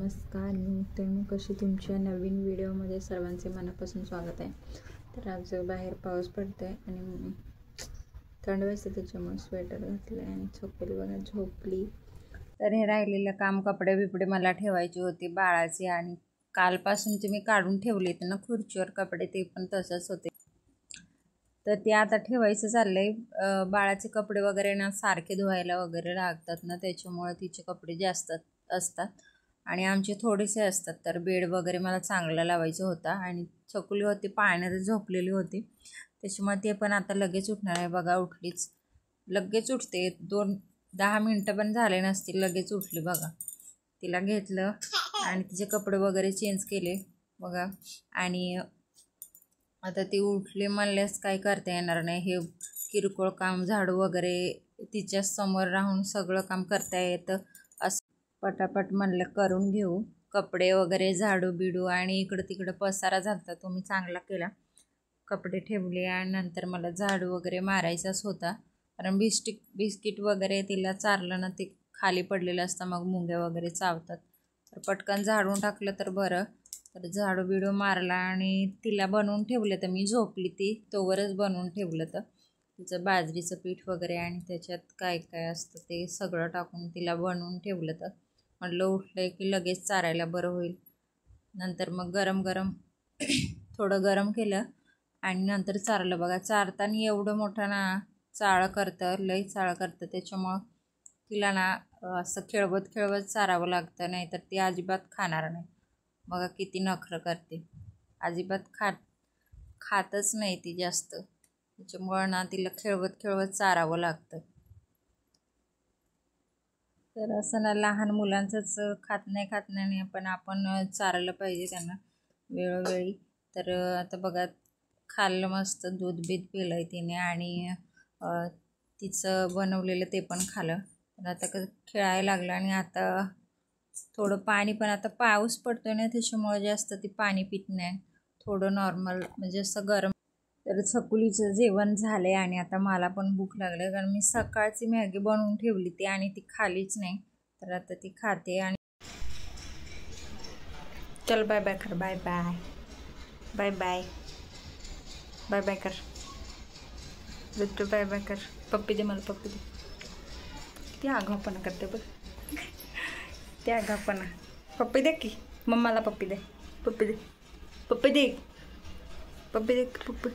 नमस्कार, मी मुक्ताई कशी तुमच्या नवीन व्हिडिओमध्ये सर्वांचे मनापासून स्वागत आहे। तर आज बाहेर पाऊस पडतोय आणि थंड वाजते, त्याच्यामुळे स्वेटर घातले आणि झोपली बघा झोपली। तर हे राहिलेलं काम कपडे बिपडे मला ठेवायची होती बाळाचे, आणि कालपासून ते मी काढून ठेवले ना खुर्चीवर कपडे, ते पण तसंच होते। तर ते आता ठेवायचं चाललंय। बाळाचे कपडे वगैरे ना सारखे धुवायला वगैरे लागतात ना, त्याच्यामुळे तिचे कपडे जास्त असतात आणि आमचे थोडेसे असतात। तर बेड वगैरे मला चांगला लावायचा होता आणि छकुली होती पाण्यात झोपलेली होती, त्याच्यामुळे ते पण आता लगेच उठणार आहे बघा। उठलीच, लगेच उठते, 10 मिनिटं पण झाले नसतील लगेच उठली बघा। तिला घेतलं आणि तिचे कपडे वगैरे चेंज केले बघा, आणि आता ती उठली म्हणल्यास काय करता येणार नाही। हे किरकोळ काम झाडू वगैरे तिच्या समोर राहून सगळं काम करता येतं, असं पटापट म्हणलं करून घेऊ। कपडे वगैरे झाडू बिडू आणि इकडं तिकडं पसारा झालता, तो मी चांगला केला। कपडे ठेवले आणि नंतर मला झाडू वगैरे मारायचाच होता, कारण बिस्किट वगैरे तिला चारलं ना ते खाली पडलेलं असतं, मग मुंग्या वगैरे चावतात। तर पटकन झाडून टाकलं तर बरं। तर झाडू बिडू मारला आणि तिला बनवून ठेवलं, तर मी झोपली ती तोवरच बनवून ठेवलं। तर तिचं बाजरीचं पीठ वगैरे आणि त्याच्यात काय काय असतं ते सगळं टाकून तिला बनवून ठेवलं। तर म्हटलं उठलं की लगेच चारायला बरं होईल। नंतर मग गरम थोडं गरम केलं आणि नंतर चारलं बघा। चारताना एवढं मोठं ना चाळ करतं, लई चाळ करतं, त्याच्यामुळं तिला ना असं खेळवत चारावं लागतं, नाहीतर ती अजिबात खाणार नाही बघा। किती नखरं करते, अजिबात खातच नाही ती जास्त, त्याच्यामुळं ना तिला खेळवत चारावं लागतं। तर असं ना लहान मुलांचंच खात नाही, पण आपण चारलं पाहिजे त्यांना वेळोवेळी। तर आता बघा खाल्लं, मस्त दूध बीध पिलंय तिने आणि तिचं बनवलेलं ते पण खाल्लं। तर आता खेळायला लागलं आणि आता थोडं पाणी, पण आता पाऊस पडतोय ना त्याच्यामुळे जास्त ती पाणी पित नाही, थोडं नॉर्मल म्हणजे असं गरम। तर छकुलीचं जेवण झालंय आणि आता मला पण भूक लागली, कारण मी सकाळची मॅगी बनवून ठेवली ती आणि ती खालीच नाही, तर आता ती खाते। आणि चल बाय बाय कर, bye bye bye bye bye bye कर बिट्टू, बाय बाय कर। पप्पी दे मला, पप्पी दे। किती आगाऊपणा करते बघ, ते आगाऊपणा। पप्पी दे की मम्माला, पप्पी दे, पप्पी दे, पप्पी दे, पप्पी दे, पप्पी।